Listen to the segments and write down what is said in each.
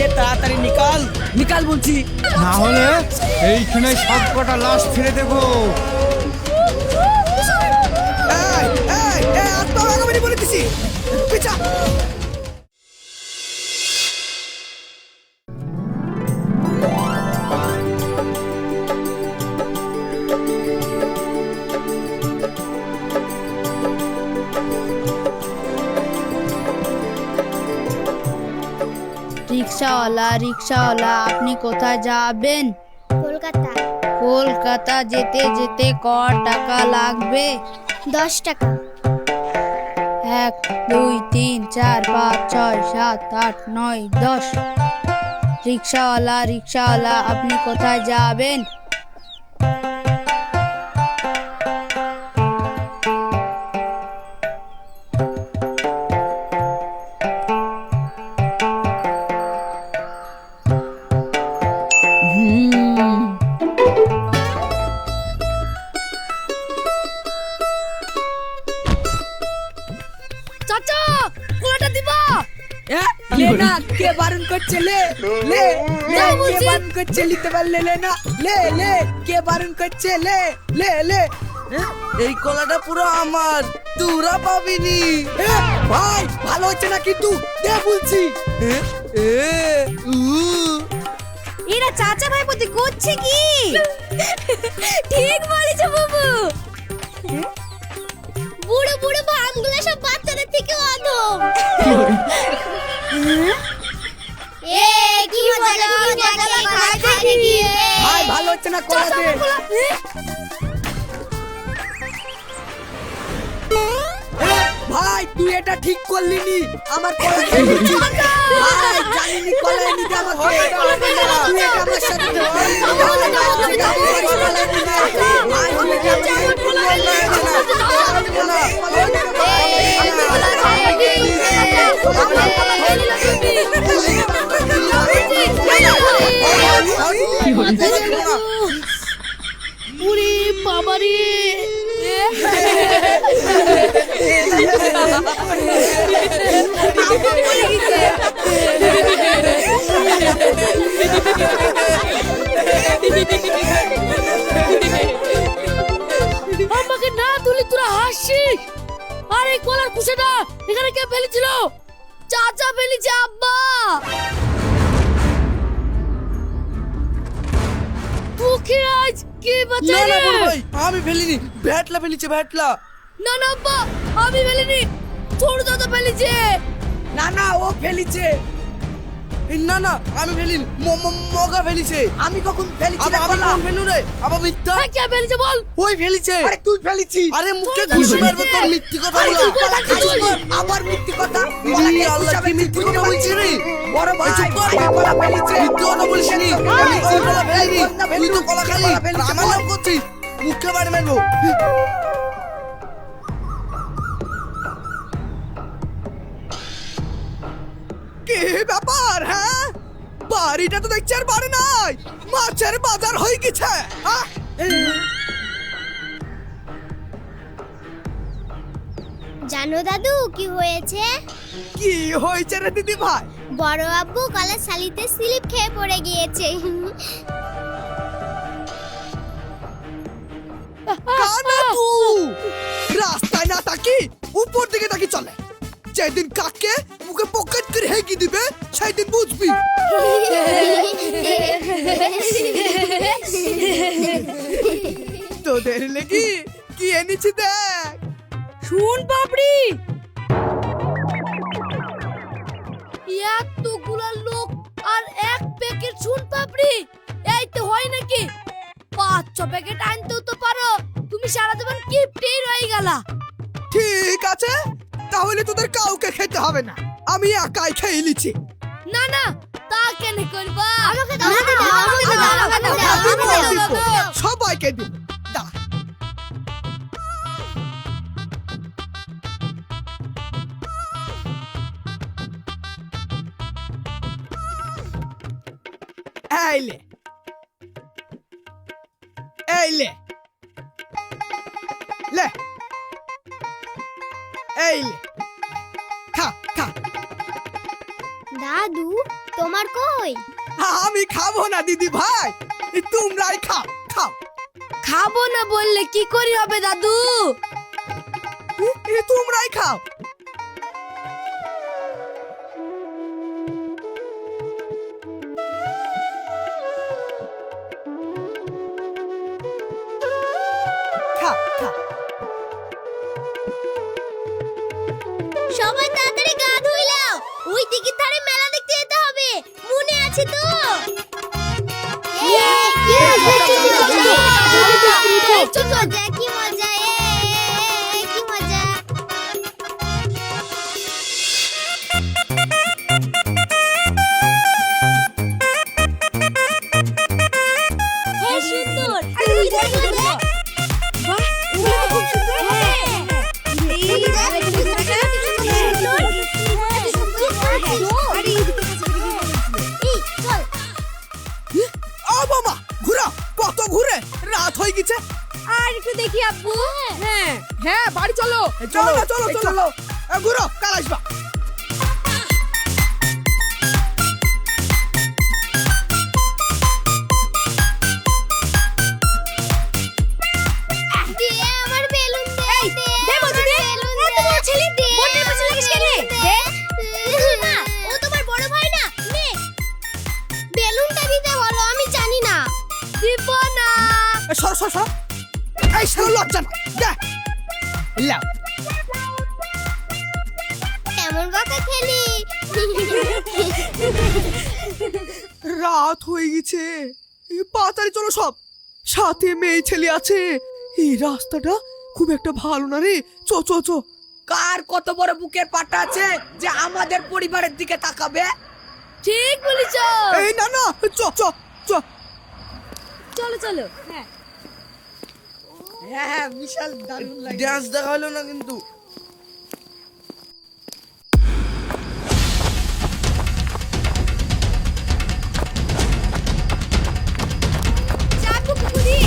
আছে তাড়াতাড়ি নিকাল নিকাল বলছি। না হলে এইখানে সব কটা লাশ ছেড়ে দেবো। এই এই এই আত্মা লাগাবি বলে দিছি পিছা। রিক্সাওয়ালা রিক্সাওয়ালা আপনি কোথায় যাবেন? কলকাতা। কলকাতা যেতে যেতে ক টাকা লাগবে? 10 টাকা। 1 2 3 4 5 6 7 8 9 10। রিক্সাওয়ালা রিক্সাওয়ালা আপনি কোথায় যাবেন? চাচা কোলাটা দিবা? লে না, কে বারণ করছে? লে লে লে, কে বারণ করছে? লিখতে পারলে লে না, লে লে, কে বারণ করছে? লে লে লে। এই কলাটা পুরো আমার, তোরা পাবিনি। ভাই ভালো হচ্ছে না কিন্তু, দে বলছি। এরা চাচা ভাই প্রতি করছে কি? ঠিক বলেছো বাবু। বুড়ো বুড়ো ভাঙগুলো সব বাচ্চাদের থেকে অধম। এ কি মজা কি মজা খাইতে গিয়ে। ভাই ভালো হচ্ছে না, কলা দে। ভাই তুই এটা ঠিক করলি নি, আমার কলা খেয়ে নিচ্ছিস। ভাই জানিনি কলা এনে দে আমাকে। তুই এটা আমার সাথে করলি নি। তুই এটা আমার কলা এনে দে। ভাই তুই এটা আমার কলা এনে দে। উরে বাবারে আমাকে না তুলি তোরা হাসিস। আরে কলার কুশাটা এখানে কে ফেলেছিল? চাচা ফেলেছে আব্বা। তোকে আজ কে বাঁচাবে? না না ভাই আমি ফেলিনি, ভ্যাটলা ফেলেছে ভ্যাটলা। না না আব্বা আমি ফেলিনি, ছোট দাদা ফেলেছে। না না ও ফেলিছে। না না আমি ফেলিনি, মগা ফেলিছে। আমি কখন ফেলিছি? আমি কখন ফেলু রে? আবার মিথ্যা। কে ফেলেছে বল? ওই ফেলিছে। আরে তুই ফেলিছি। আরে মুখে ঘুষি মারবো তোর মিথ্যে কথা বলা। আবার মিথ্যে কথা। ই আল্লাহ কি মিথ্যে কথা বলছিস রে? বড় ভাই কলা ফেলিছে। মিথ্যে কথা বলিস নি। আমি কলা ফেলিনি। তুই তো কলা খালি। আমার নাম করছিস। মুখে বাড়ি মারবো। কি ব্যাপার? হ্যাঁ বাড়িটা তো দেখছি আর বাড়ি নাই, মাছের বাজার হয়ে গেছে। জানো দাদু কি হয়েছে? কি হয়েছে রে দিদি ভাই? বড় আব্বু কলেজ শালিতে স্লিপ খেয়ে পড়ে গিয়েছে। কানা তুই রাস্তায় না তাকি উপর দিকে তাকি চলে। যেদিন কাকে মুখে পকেট করে হেগি দিবে সেদিন বুঝবি। তোদের লেগে কি এনেছি দেখ। শুন পাপড়ি, এতগুলা লোক আর এক প্যাকেট শুন পাপড়ি এই তো হয় নাকি? 5-6 প্যাকেট আনতেও তো পারো, তুমি সারা জীবন কিপটেই রয়ে গেলা। ঠিক আছে তাহলে তোদের কাউকে খেতে হবে না, আমি একাই খেয়ে নিচ্ছি। না না তা কেন করবা? আমাকে দাও, আমাকে দাও, আমাকে দাও, আমাকে দাও, আমাকে দাও। সবাইকে দিব। এইলে এইলে লে এইলে খা খা। দাদু তোমার কই? আমি খাবো না দিদি ভাই, তোমরাই খাও খাও। খাবো না বললে কি করি হবে দাদু? তোমরাই খাও। খা খা। সবাই তাড়াতাড়ি গা ধুই নাও, ওই দিকের ধারে মেলা দেখতে যেতে হবে, মনে আছে তো? কি মজা, কি মজা। হ্যাঁ সুন্দর, ও বাবা ঘুরা, কত ঘুরে, রাত হয়ে গেছে। আর একটু দেখি আব্বু। হ্যাঁ হ্যাঁ বাড়ি চলো। চলো না, চলো চলো, ঘুরো, কাল আসবা। দে আমার বেলুন দে, দে বলছি দে, এত বড় ছেলে দে, বোনের পাশে লাগিস কেন? দে না, ও তোমার বড় ভাই না, নে বেলুনটা দিতে বলো, আমি জানি না। দিব না। সর সর সর, এই সর, লজ্জা না, দে লাও। কেমন বাঁকা খেলি। রাত হয়ে গেছে, তাড়াতাড়ি চলো সব, সাথে মেয়ে ছেলে আছে। এই রাস্তাটা খুব একটা ভালো না রে, চো চো চো। কার কত বড় বুকের পাটা আছে যে আমাদের পরিবারের দিকে তাকাবে? ঠিক বলেছ। এই না না, চো চো চো। চলো চলো। হ্যাঁ হ্যাঁ বিশাল দারুণ লাগে। ডান্স দেখা হলো না কিন্তু। চাপু কুকুরি।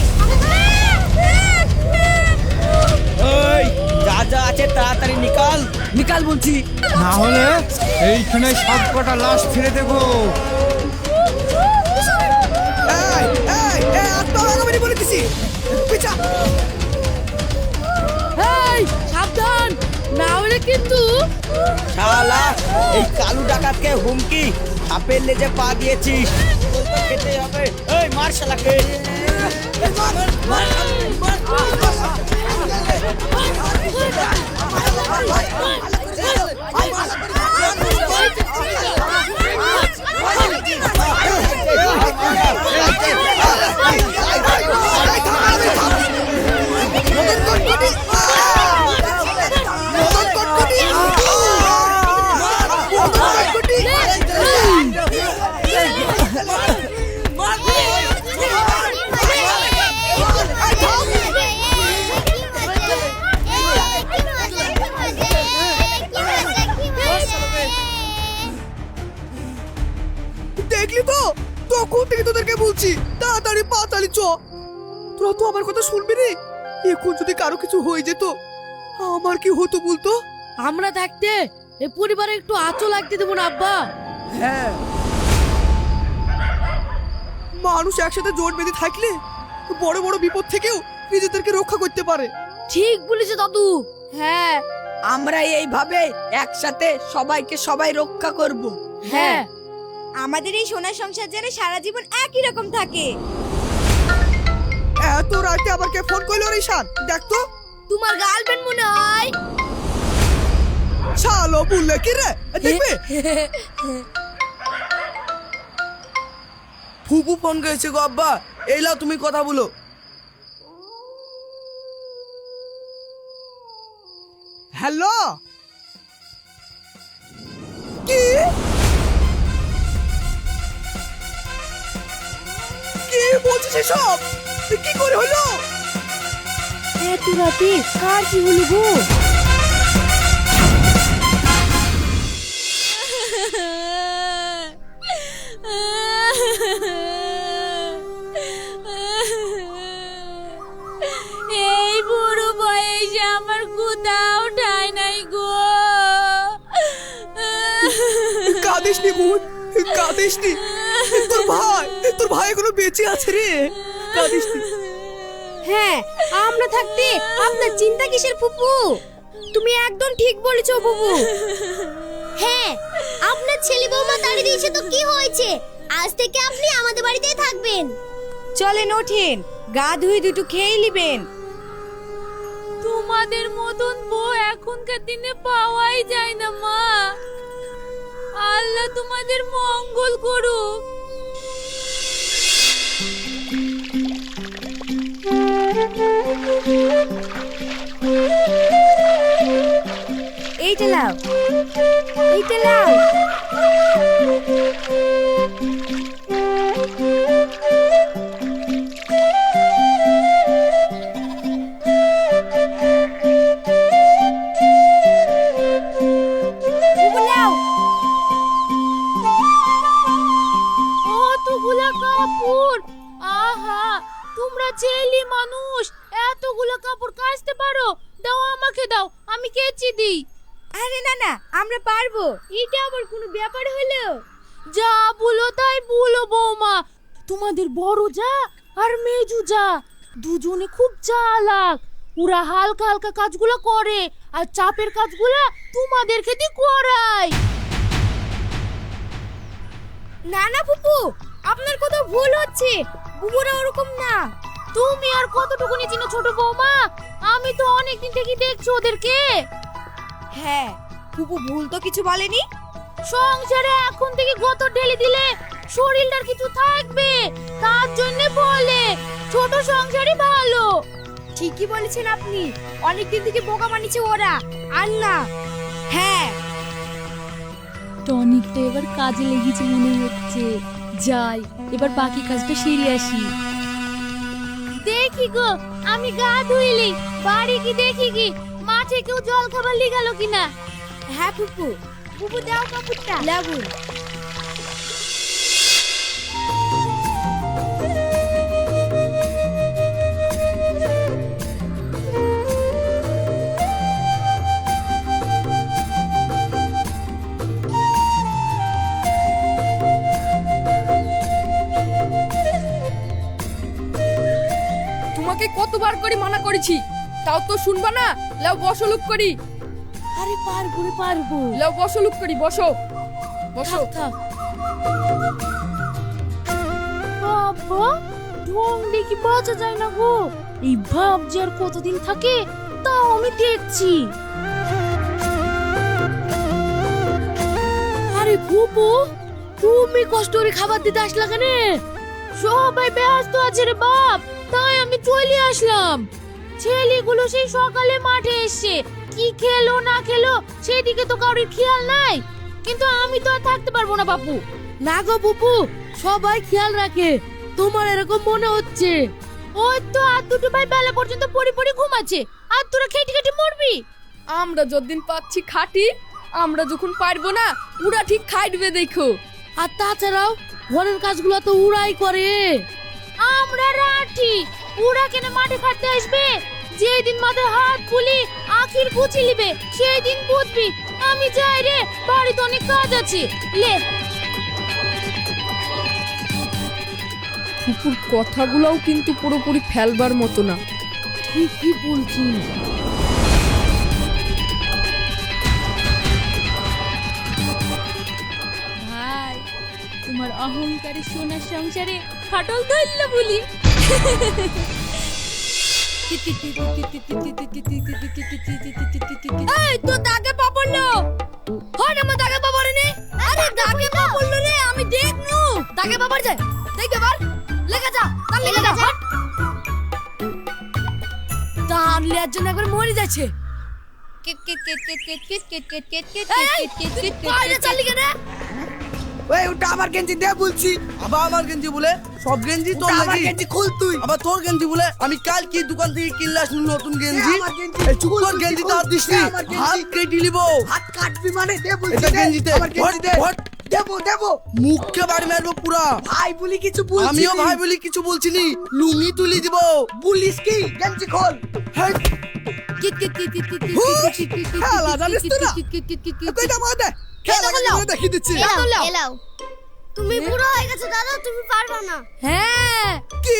ওই যা যা আছে তাড়াতাড়ি নিকাল। নিকাল বলছি। না হলে এইখানে সব কটা লাশ ছেড়ে দেবো। এই এই এই, আত্মা ভাগাবানি বলে দিছি, পিছা। এই সাবধান, না হলে কিন্তু। শালা এই কালু ডাকাতকে হুমকি, সাপের লেজে পা দিয়েছিস, তোর তো খেতে হবে। এই মার শালাকে। দেখলি তো, তখন থেকে তোদেরকে বলছি তাড়াতাড়ি পাতালি চ। তোরা তো আমার কথা শুনবি রে। এখন যদি কারো কিছু হয়ে যেত, আমার কি হতো বলতো? আমরা থাকতে এই পরিবারে একটু আঁচও লাগতে দেবো না আব্বা। হ্যাঁ, মানুষ একসাথে জোট বেঁধে থাকলে বড় বড় বিপদ থেকেও নিজেদেরকে রক্ষা করতে পারে। ঠিক বলেছে দাদু। হ্যাঁ আমরা এইভাবে একসাথে সবাইকে সবাই রক্ষা করব। হ্যাঁ। আমাদের এই সোনার সংসার যেন সারা জীবন একই রকম থাকে। এত রাতে আবার কে ফোন করলো রে ঈশান? দেখ তো। তোমার গার্লফ্রেন্ড মনে হয়। শালো বললে কি রে, দেখবে? ফুপু ফোন করেছে গো আব্বা, এই লাও তুমি কথা বলো। হ্যালো, কি কি বলছিস এসব? কি করে হলো? এত রাতে কার কি হলো গো? এই বুড়ো বয়সে আমার কোথাও ঠাই নাই গো। কাঁদিস কাঁদিস নি বোন, কাঁদিস নি। তোর ভাই এখনো বেঁচে আছে রে, কাঁদিস নি। হ্যাঁ, আমরা থাকতে আপনার চিন্তা কিসের ফুপু? তুমি একদম ঠিক বলেছো বুবু। হ্যাঁ, আপনার ছেলে বৌমা তাড়িয়ে দিয়েছে তো কি হয়েছে? আজ থেকে আপনি আমাদের বাড়িতেই থাকবেন। চলেন ওঠেন, গা ধুয়ে দুটো খেয়ে নিবেন। তোমাদের মতন বউ এখনকার দিনে পাওয়াই যায় না মা। আল্লাহ তোমাদের মঙ্গল করুক। এইটা নাও, এইটা নাও। বুবু নাও। অতগুলা কাপড়, আহা তোমরা ছেলে মানুষ এতগুলা কাপড় কাচতে পারো? দাও আমাকে দাও, আমি কেচে দিই। আরে না না, আমরা পারবো। এটা আবার কোনো ব্যাপার হলো? যা বলো তাই বলো বৌমা। তোমাদের বড় যা আর মেজু যা দুজনে খুব চালাক। ওরা হালকা হালকা কাজগুলো করে আর চাপের কাজগুলো তোমাদের খেতে করায়। না না ফুপু, আপনার কথা ভুল হচ্ছে। বুবুরা ওরকম না। তুমি আর কতটুকুনি চিনো ছোট বৌমা? আমি তো অনেকদিন থেকে দেখছি ওদেরকে। হ্যাঁ, ফুপু ভুল তো কিছু বলেনি। সংসারে এখন থেকে গত ঢেলে দিলে শরীরটার কিছু থাকবে, তার জন্য বলে ছোট সংসারই ভালো। ঠিকই বলেছেন আপনি। অনেকদিন থেকে বোকা বানিয়েছে ওরা, আর না। হ্যাঁ, টনিক তো এবার কাজে লেগেছে মনে হচ্ছে। যাই এবার বাকি কাজটা সেরে আসি। দেখি গো, আমি গা ধুইলি বাড়ি কি দেখি কি মাঠে কেউ জল খাবার লিগালো কিনা। হ্যাঁ ফুপু। বুবু দাও কাপড়টা। লাগু। তোমাকে কতবার করে মানা করেছি, তাও তো শুনবা না। লাও বসো, লুক করি। আরে পারবো রে পারবো। লাও বসো, লুক করি, বসো বসো। বাবা ঢং দেখি বাঁচা যায় না গো। এই ভাব যে আর কতদিন থাকে তাও আমি দেখছি। আরে ফুপু, তুমি কষ্ট করে খাবার দিতে আসলা কেন? সবাই ব্যস্ত আছে রে বাপ, তাই আমি চলে আসলাম। ছেলেগুলো সেই সকালে মাঠে এসছে, কি খেলো না খেলো সেদিকে তো কারোর খেয়াল নাই। কিন্তু আমি তো আর থাকতে পারবো না বাপু। না গো বুপু, সবাই খেয়াল রাখে, তোমার এরকম মনে হচ্ছে। ওই তো আর দুটো ভাই বেলা পর্যন্ত পড়ে পড়ে ঘুমাচ্ছে, আর তোরা খেটে খেটে মরবি। আমরা যতদিন পাচ্ছি খাটি, আমরা যখন পারবো না ওরা ঠিক খাইবে দেখো। আর তাছাড়াও ঘরের কাজগুলো তো উড়াই করে। আমরা রাঠি, ওরা কেন মাঠে খাটতে আসবে? যেদিন মাথায় হাত ফুলি আখির গুছি লিবে সেই দিন বুঝবি। আমি যাই রে, বাড়িতে অনেক কাজ আছে। লে ফুপুর কথাগুলোও কিন্তু পুরোপুরি ফেলবার মতো না। ঠিকই বলছিস। ভাই, তোমার অহংকারে সোনার সংসারে ফাটল ধরল বলি। এই তো দাগে পা পড়লো। হয় আমার দাগে পা পড়েনি। আরে দাগে পা পড়লো রে, আমি দেখনু। দাগে পা পড় যায়, দেখবে বার লেগে যা, তার লেগে যা। তার লিয়ার জন্য একবার মরে যাচ্ছে। Kit kit kit kit kit kit kit kit kit kit এই, কিট কিট কিট বাইরে চালি কেন? ওই ওটা আমার গেঞ্জি দে বলছি। আবার আমার গেঞ্জি বলে? সব গেঞ্জি তোর ওটা আমার লাগি। গেঞ্জি খুল তুই। আবার তোর গেঞ্জি বলে? আমি কাল কি দোকান থেকে কিনলে আসলাম নতুন গেঞ্জি। আমার গেঞ্জি। এই চুপ কর, গেঞ্জি তো আর দিস নি। আমার গেঞ্জি। হাত কেটে নিব। হাত কাটবি মানে দে বলছি। এটা গেঞ্জি দে। আমার গেঞ্জি দে। Hot, hot. দেবো দেবো। মুখকে বাড়ি মারবো পুরা। ভাই বলি কিছু বলছি। আমিও ভাই বলি কিছু বলছি নি, লুঙ্গি তুলি দিব। বলিস কি? গেঞ্জি খোল। Kit kit kit kit kit হুশ! কিট কিট কিট খেলা জানিস তো না? কিট কিট কিট কিট কইটা মার দে। খেলা করে দেখিয়ে দিচ্ছি। এলাও তুমি বুড়ো হয়ে গেছো দাদা, তুমি পারবে না। হ্যাঁ কি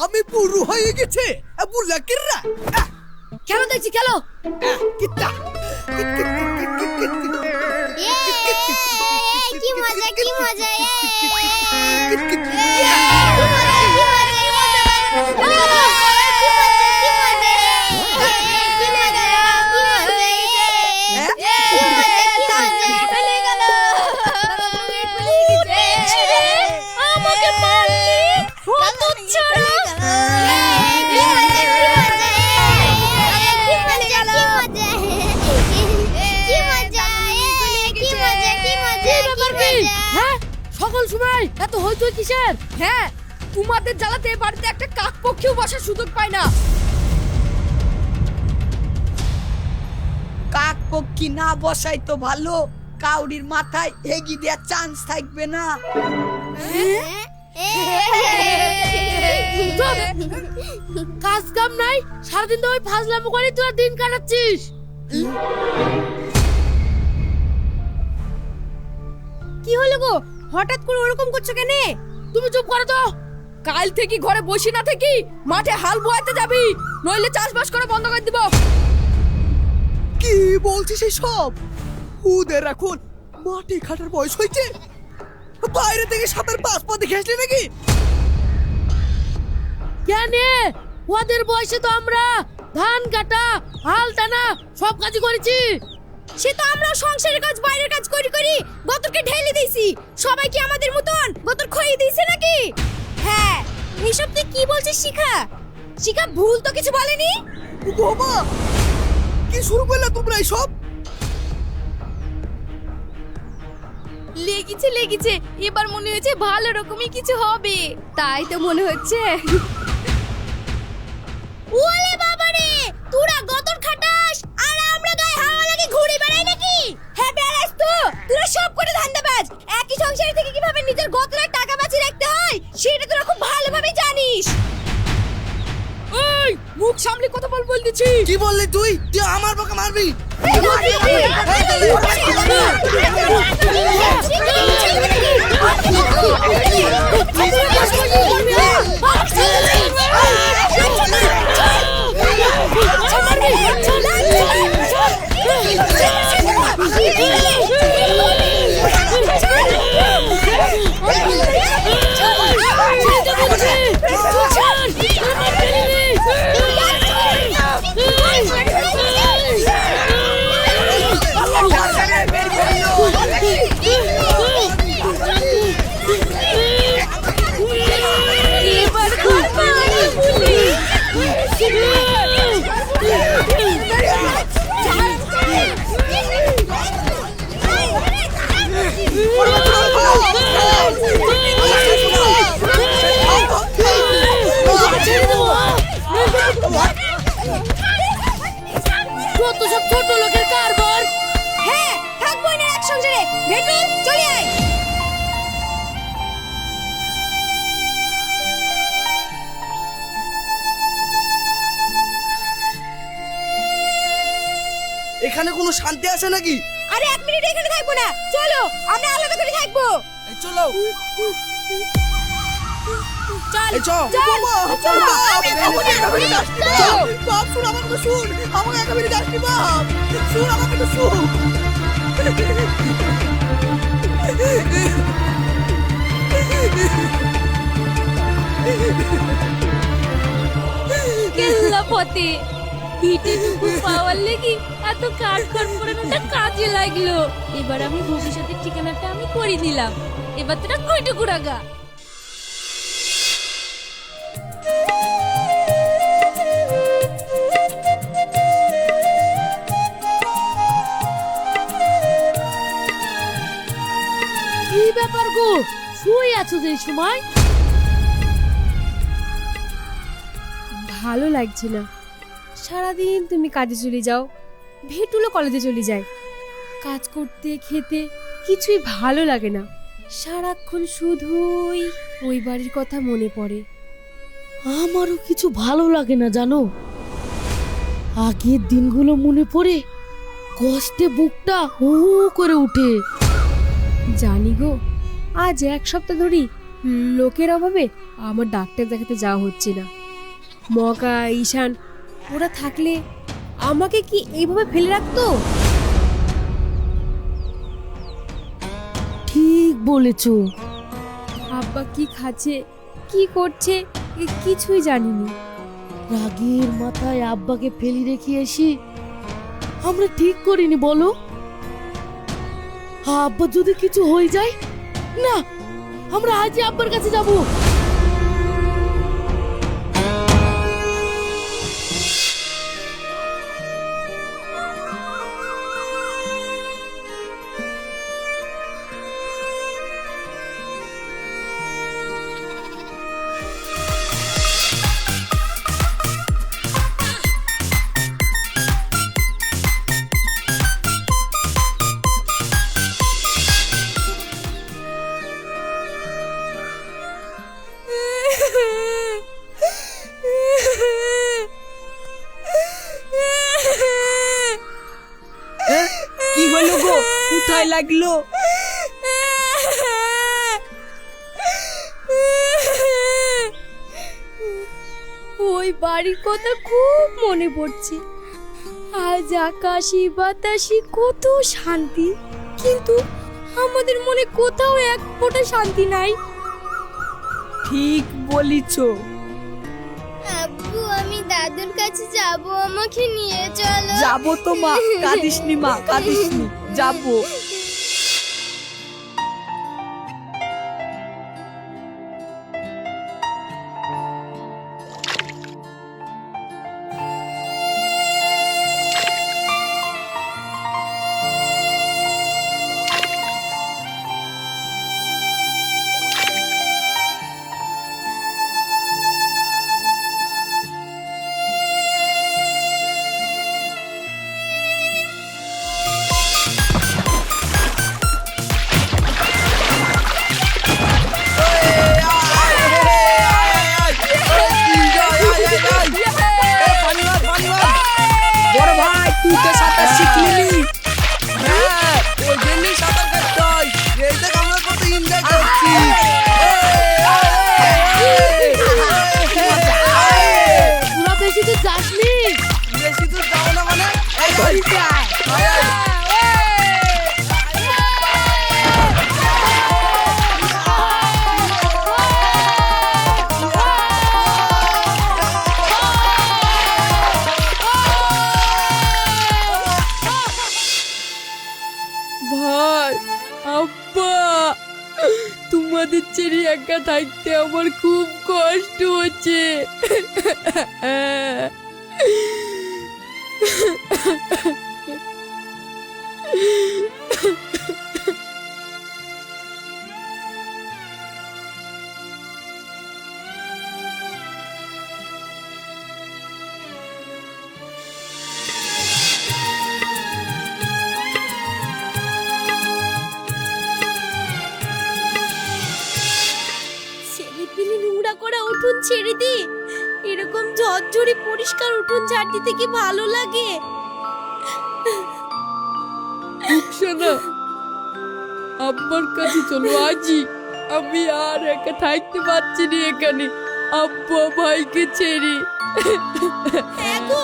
আমি পুরো হয়ে গেছে বুলা কিরা খেলো দেখছি খেলো। কিটা কি মজা কি মজা আমাকে মারলি হতচ্ছাড়া। হ্যাঁ সকল সময় এত হইচই কিসের? হ্যাঁ তোমাদের জ্বালাতে বাড়িতে একটা কাক পক্ষীও বসার সুযোগ পায় না। কাক পক্ষী না বসাই তো ভালো, কাউরির মাথায় এগিয়ে দেওয়ার চান্স থাকবে না। কাজ কাম নাই, সারাদিন তো ওই ফাজলামো করে তোরা দিন কাটাচ্ছিস। কি হলো গো, হঠাৎ করে ওরকম করছো কেন? তুমি চুপ করো তো। কাল থেকে ঘরে বসে না থেকে মাঠে হাল বোয়াতে যাবি, নইলে চাষবাস করে বন্ধ করে দিব। কি বলছিস এই সব? ওদের এখন মাটি খাটার বয়স হয়েছে, বাইরে থেকে সাঁতার পাঁচ পা দেখে আসলি নাকি? জানে ওদের বয়সে তো আমরা ধান কাটা হাল টানা সব কাজই করেছি। সে তো আমরাও সংসারের কাজ বাইরের কাজ করি করি গতরকে ঢেলে দিয়েছি। সবাই কি আমাদের মতন গতর খইয়ে দিয়েছে নাকি? হ্যাঁ এইসব তুই কি বলছিস শিখা? শিখা ভুল তো কিছু বলেনি। বাবা কি শুরু করলে তোমরা এইসব? লেগেছে লেগেছে, এবার মনে হচ্ছে ভালো রকমই কিছু হবে। তাই তো মনে হচ্ছে। ওলে বাবারে, তোরা গতর খাটাস আর আমরা গায়ে হাওয়া লাগে ঘুরে বেড়াই নাকি? হ্যাঁ বেড়াস তো, তোরা সব করে ধান্দাবাজ। একই সংসারে থেকে কিভাবে নিজের গতরের টাকা বাঁচিয়ে রাখতে হয় সেটা তোরা খুব ভালোভাবে জানিস। এই মুখ সামনে কথা বল দিচ্ছি। কি বললি তুই? তুই আমার বকে মারবি? যত সব ছোট লোকের কারবার। হ্যাঁ থাকবো না এক সংসারে। ভেটুল চলে আয়। এখানে কোনো শান্তি আছে নাকি? আরে এক মিনিট এখানে থাকবো না, চলো আমরা আলাদা করে থাকবো। এই চলো। চল এই চল। চল চল। বাপ শুন আমার কথা শুন, আমাকে একেবারে যাসনি বাপ, শুন আমাকে একটু শুন। কেল্লা পথে ভিটেটুকু পাওয়ার লেগে এত কাজ করানোটা কাজে লাগলো। এবার আমি ভবিষ্যতের ঠিকানাটা আমি করে দিলাম। এবার তোরা কইটুকু রাগা। কি ব্যাপার গো, শুয়ে আছো যে সময়? ভালো লাগছে না, সারাদিন তুমি কাজে চলে যাও, ভেটুলো কলেজে চলে যায়। কাজ করতে খেতে কিছুই ভালো লাগে না, সারাক্ষণ শুধুই ওই বাড়ির কথা মনে পড়ে। আমারও কিছু ভালো লাগে না জানো, আগের দিনগুলো মনে পড়ে কষ্টে বুকটা হু হু করে উঠে। জানি গো, আজ 1 সপ্তাহ ধরে লোকের অভাবে আমার ডাক্তার দেখাতে যাওয়া হচ্ছে না। মকা, ঈশান ওরা থাকলে আমাকে কি এইভাবে ফেলে রাখতো? ঠিক বলেছো। আব্বা কি খাচ্ছে, কি করছে কিছুই জানিনি। রাগের মাথায় আব্বাকে ফেলি রেখে এসি আমরা ঠিক করিনি বলো? আব্বা যদি কিছু হয়ে যায় না, আমরা আজই আব্বার কাছে যাব। কি হলো গো, কোথায় লাগলো? ওই বাড়ির কথা খুব মনে পড়ছে। আজ আকাশি বাতাসি কত শান্তি, কিন্তু আমাদের মনে কোথাও এক ফোঁটা শান্তি নাই। ঠিক বলিছো। আব্বু, আমি দাদুর কাছে যাব, আমাকে নিয়ে চলো। যাবো তো মা, কাঁদিসনি মা, কাঁদিসনি, যাবো। বড় ভাই, তুই তো সাঁতার শিখলি নি? হ্যাঁ, ওই জন্যই সাঁতার কাটতে হয়। এই দেখ আমরা কত এনজয় করছি। তোরা বেশি তো যাসনি। বেশি দূর যাও না মানে? এই ভাই, আব্বা, তোমাদের ছেড়ে একা থাকতে আমার খুব কষ্ট হচ্ছে। ছেলেপিলে নোংরা করা উঠোন ছেড়ে দি, এরকম ঝরঝরে পরিষ্কার উঠোন ঝাড় দিতে কি ভালো লাগে? শোনো, আব্বার কাছে চলো আজই। আমি আর একা থাকতে পারছি না এখানে, আব্বা ভাইকে ছেড়ে। হ্যাঁ গো,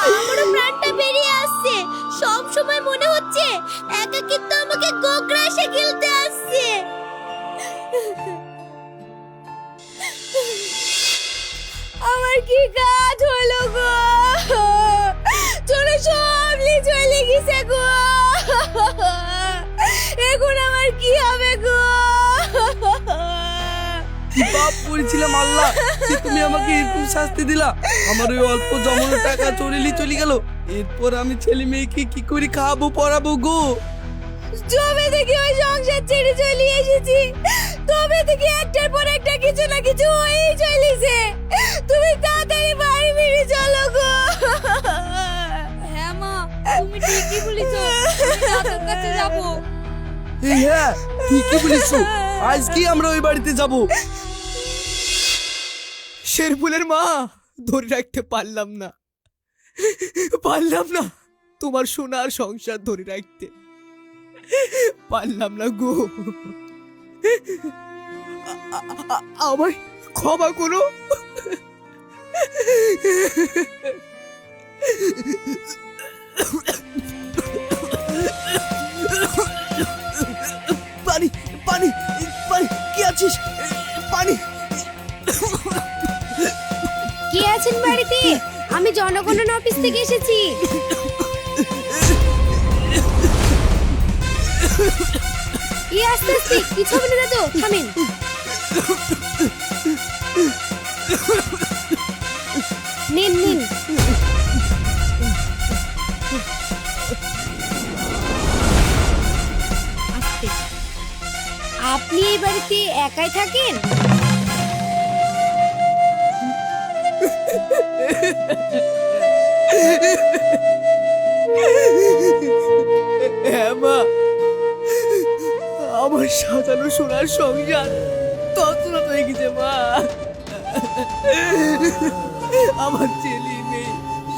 আমারও প্রাণটা বেরিয়ে আসছে। সব সময় মনে হচ্ছে একাকিত্ব আমাকে গোগ্রাসে গিলতে আসছে। আমার কি কাজ হলো গো? চলে সব নিয়ে চলে গেছে গো। এখন আমার কি হবে গো? কি পাপ করেছিলাম আল্লাহ, যে তুমি আমাকে এরকম শাস্তি দিলা। আমার ওই অল্প জমানো টাকা চলে গেল। এরপর আমি ছেলে মেয়েকে কি করে খাওয়াবো পড়াবো গো? জবে থেকে ওই সংসার ছেড়ে চলে এসেছি, তবে থেকে একটার পর একটা কিছু না কিছু হয়েই চলেছে। তুমি তাড়াতাড়ি বাড়ি ফিরে চলো গো। হ্যাঁ মা, তুমি ঠিকই বলেছো, দাদুর কাছে যাবো। এই হ্যাঁ, ঠিকই বলেছো, আজকে আমরা ওই বাড়িতে যাব। শেরফুলের মা, ধরে রাখতে পারলাম না। তোমার সোনার সংসার ধরে রাখতে পারলাম না গো। আমায় ক্ষমা করো। পানি পানি পানি, কি আছিস? পানি। কে আছেন বাড়িতে? আমি জনগণনা অফিস থেকে এসেছি। আস্তে আস্তে, কিছু হবে না দাদু, থামেন। নিন নিন। আস্তে। আপনি এই বাড়িতে একাই থাকেন? হ্যাঁ মা, আমার সাজানো সোনার সংসার তছনছ হয়ে গেছে মা। আমার ছেলে মেয়ে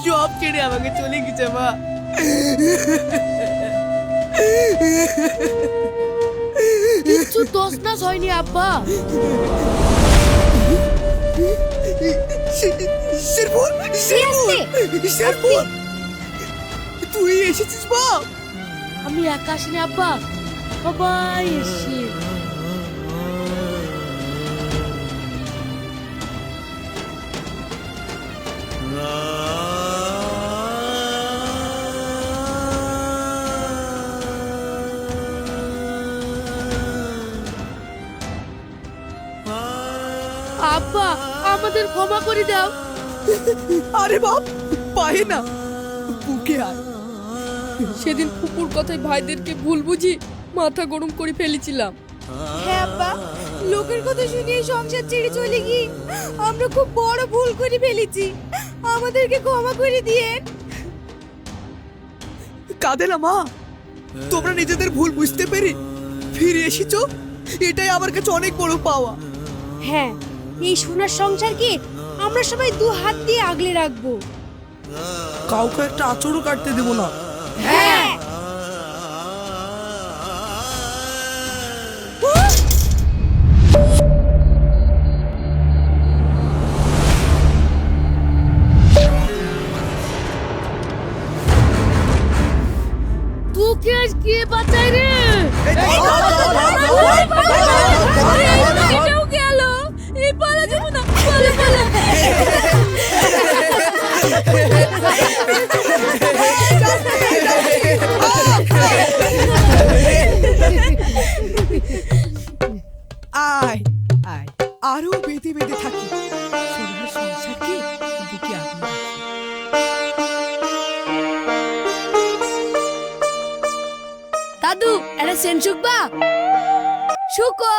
সব ছেড়ে আমাকে চলে গেছে মা। কিচ্ছু দোষ না হয়নি আব্বা। শেরপুর, শেরপুর, তুই এসেছিস মা? আমি একা আসিনি আব্বা, সবাই এসে। আব্বা, আমাদের ক্ষমা করে দাও। আরে বাপ, পায়ে না, বুকে আয়। সেদিন ফুপুর কথায় ভাইদেরকে ভুল বুঝি মাথা গরম করে ফেলেছিলাম। হ্যাঁ আব্বা, লোকের কথা শুনে সংসার ছেড়ে চলে গিয়ে আমরা খুব বড় ভুল করে ফেলেছি। আমাদেরকে ক্ষমা করে দিয়েন। কাঁদে না মা, তোমরা নিজেদের ভুল বুঝতে পেরে ফিরে এসেছো, এটাই আমার কাছে অনেক বড় পাওয়া। হ্যাঁ, এই সোনার সংসারকে আমরা সবাই দু হাত দিয়ে আগলে রাখবো। কাউকে একটা আঁচড়ও কাটতে দেবো না। হ্যাঁ। তোকে আজ কে বাঁচায় রে? এটাও গেল। এই পালা যাবো না, পালা পালা। আয় আয়, আরো বেঁধে বেঁধে থাকি, সোনার সংসারকে বুকে আগলে রাখি। দাদু, এটা সেনসুকবা শুকো।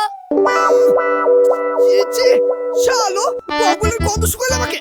শালো, কপালের গন্ধ শুকালে আমাকে।